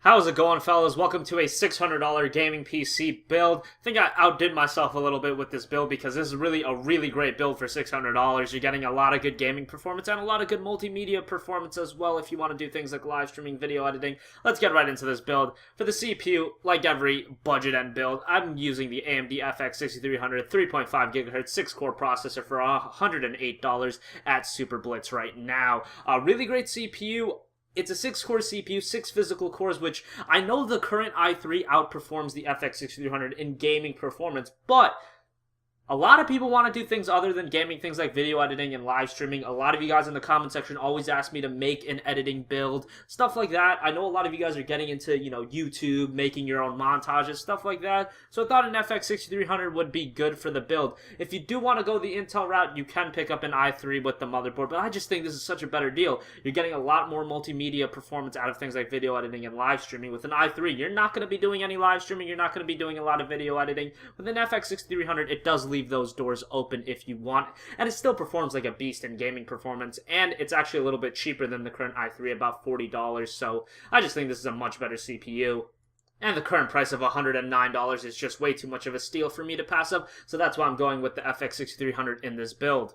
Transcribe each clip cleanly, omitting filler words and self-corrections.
How's it going, fellas? Welcome to a $600 gaming PC build. I think I outdid myself a little bit with this build because this is really a really great build for $600. You're getting a lot of good gaming performance and a lot of good multimedia performance as well if you want to do things like live streaming, video editing. Let's get right into this build. For the CPU, like every budget end build, I'm using the AMD FX 6300 3.5 GHz 6-core processor for $108 at Super Blitz right now. A really great CPU. It's a 6-core CPU, 6 physical cores, which I know the current i3 outperforms the FX 6300 in gaming performance, but a lot of people want to do things other than gaming, things like video editing and live streaming. A lot of you guys in the comment section always ask me to make an editing build, stuff like that. I know a lot of you guys are getting into, YouTube, making your own montages, stuff like that. So I thought an FX 6300 would be good for the build. If you do want to go the Intel route, you can pick up an i3 with the motherboard, but I just think this is such a better deal. You're getting a lot more multimedia performance out of things like video editing and live streaming. With an i3, you're not going to be doing any live streaming, you're not going to be doing a lot of video editing. With an FX 6300, it does leave those doors open if you want, and it still performs like a beast in gaming performance, and it's actually a little bit cheaper than the current i3, about $40, so I just think this is a much better CPU. And the current price of $109 is just way too much of a steal for me to pass up, so that's why I'm going with the FX 6300 in this build.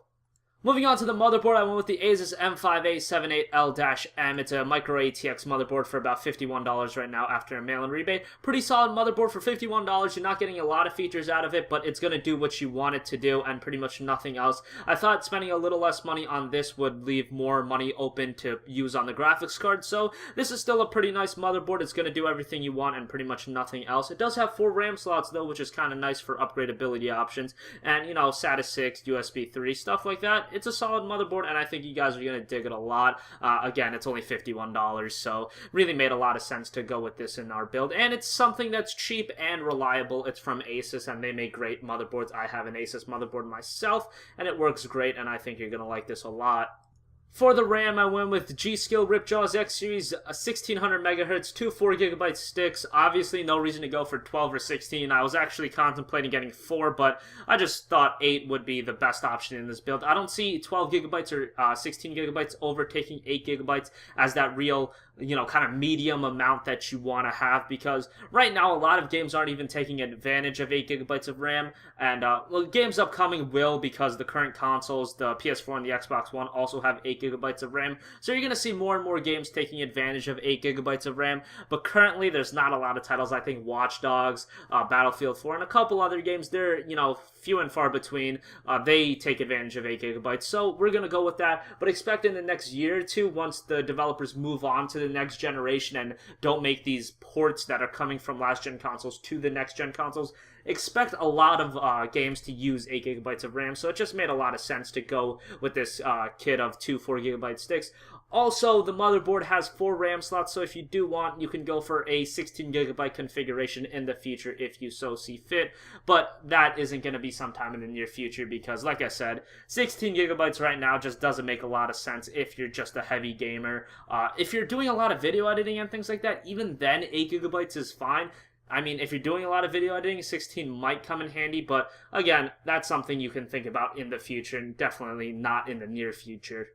Moving on to the motherboard, I went with the Asus M5A78L-M. It's a micro ATX motherboard for about $51 right now after a mail-in rebate. Pretty solid motherboard for $51. You're not getting a lot of features out of it, but it's going to do what you want it to do and pretty much nothing else. I thought spending a little less money on this would leave more money open to use on the graphics card, so this is still a pretty nice motherboard. It's going to do everything you want and pretty much nothing else. It does have 4 RAM slots, though, which is kind of nice for upgradability options, and, SATA 6, USB 3, stuff like that. It's a solid motherboard, and I think you guys are going to dig it a lot. Again, it's only $51, so really made a lot of sense to go with this in our build, and it's something that's cheap and reliable. It's from Asus, and they make great motherboards. I have an Asus motherboard myself, and it works great, and I think you're going to like this a lot. For the RAM, I went with G.Skill Ripjaws X Series, 1600 MHz, 2 4GB sticks. Obviously, no reason to go for 12 or 16. I was actually contemplating getting 4, but I just thought 8 would be the best option in this build. I don't see 12GB or 16GB overtaking 8GB as that real, kind of medium amount that you want to have, because right now a lot of games aren't even taking advantage of 8GB of RAM, and games upcoming will, because the current consoles, the PS4 and the Xbox One, also have 8GB of RAM, so you're going to see more and more games taking advantage of 8GB of RAM, but currently there's not a lot of titles. I think Watch Dogs, Battlefield 4, and a couple other games, they're, few and far between. They take advantage of 8GB, so we're going to go with that, but expect in the next year or two, once the developers move on to the next generation and don't make these ports that are coming from last-gen consoles to the next-gen consoles, expect a lot of games to use 8GB of RAM, so it just made a lot of sense to go with this kit of 2 4GB sticks. Also, the motherboard has 4 RAM slots, so if you do want, you can go for a 16GB configuration in the future if you so see fit, but that isn't going to be sometime in the near future because, like I said, 16GB right now just doesn't make a lot of sense if you're just a heavy gamer. If you're doing a lot of video editing and things like that, even then 8GB is fine. I mean, if you're doing a lot of video editing, 16 might come in handy, but again, that's something you can think about in the future, and definitely not in the near future.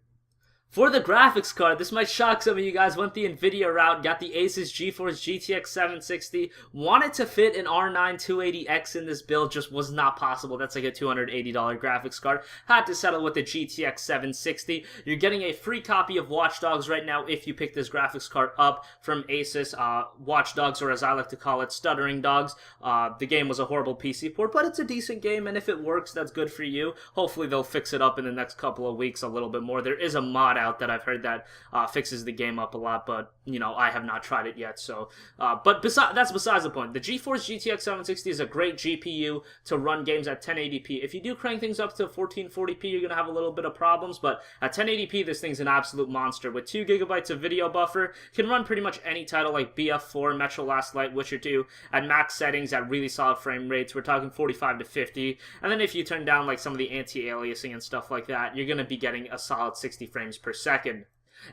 For the graphics card, this might shock some of you guys, went the NVIDIA route, got the Asus GeForce GTX 760, wanted to fit an R9 280X in this build, just was not possible. That's like a $280 graphics card. Had to settle with the GTX 760. You're getting a free copy of Watch Dogs right now if you pick this graphics card up from Asus. Watch Dogs, or as I like to call it, Stuttering Dogs. The game was a horrible PC port, but it's a decent game, and if it works, that's good for you. Hopefully they'll fix it up in the next couple of weeks a little bit more. There is a mod out that I've heard that fixes the game up a lot, but I have not tried it yet. So, but that's besides the point. The GeForce GTX 760 is a great GPU to run games at 1080p. If you do crank things up to 1440p, you're gonna have a little bit of problems, but at 1080p, this thing's an absolute monster. With 2GB of video buffer, you can run pretty much any title like BF4, Metro Last Light, Witcher 2 at max settings at really solid frame rates. We're talking 45 to 50, and then if you turn down like some of the anti-aliasing and stuff like that, you're gonna be getting a solid 60 frames per second.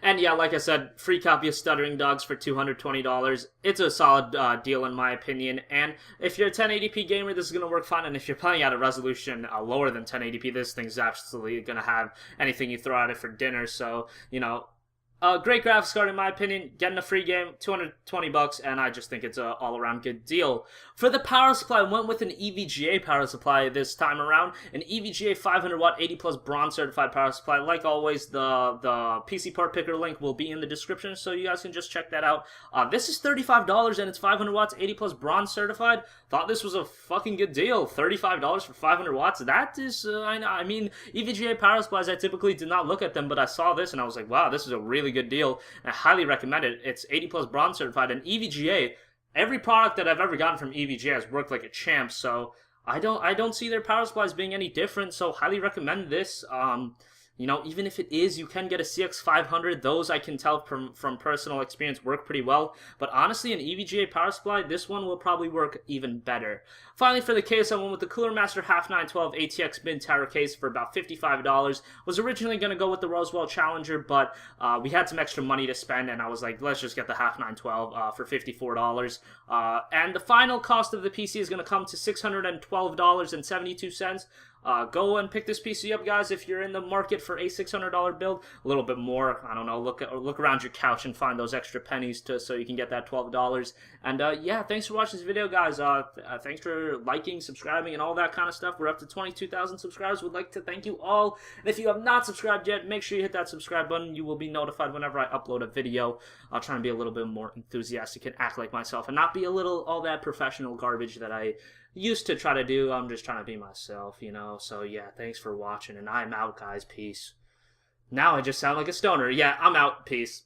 And yeah, like I said, free copy of Stuttering Dogs for $220. It's a solid deal in my opinion, and if you're a 1080p gamer, this is going to work fine, and if you're playing at a resolution lower than 1080p, this thing's absolutely going to have anything you throw at it for dinner, so, Great graphics card in my opinion. Getting a free game, $220, and I just think it's a all-around good deal. For the power supply, I went with an EVGA power supply this time around. An EVGA 500 watt 80 plus bronze certified power supply. Like always, the PC part picker link will be in the description, so you guys can just check that out. This is $35 and it's 500 watts, 80 plus bronze certified. Thought this was a fucking good deal. $35 for 500 watts. That is, I mean, EVGA power supplies, I typically did not look at them, but I saw this and I was like, wow, this is a really good deal. And I highly recommend it. It's 80 plus bronze certified, and EVGA, every product that I've ever gotten from EVGA has worked like a champ, so I don't see their power supplies being any different, so highly recommend this. You know, even if it is, you can get a CX500. Those I can tell from personal experience work pretty well. But honestly, an EVGA power supply, this one will probably work even better. Finally, for the case, I went with the Cooler Master Half 912 ATX Mid Tower case for about $55. Was originally going to go with the Roswell Challenger, but we had some extra money to spend, and I was like, let's just get the Half 912 for $54. And the final cost of the PC is going to come to $612.72. Go and pick this PC up, guys, if you're in the market for a $600 build. A little bit more, I don't know, look around your couch and find those extra pennies so you can get that $12. And yeah, thanks for watching this video, guys. Thanks for liking, subscribing, and all that kind of stuff. We're up to 22,000 subscribers. Would like to thank you all. And if you have not subscribed yet, make sure you hit that subscribe button. You will be notified whenever I upload a video. I'll try and be a little bit more enthusiastic and act like myself and not be a little all that professional garbage that I used to try to do. I'm just trying to be myself, you know. So yeah, thanks for watching, and I'm out, guys. Peace. Now I just sound like a stoner. Yeah, I'm out. Peace.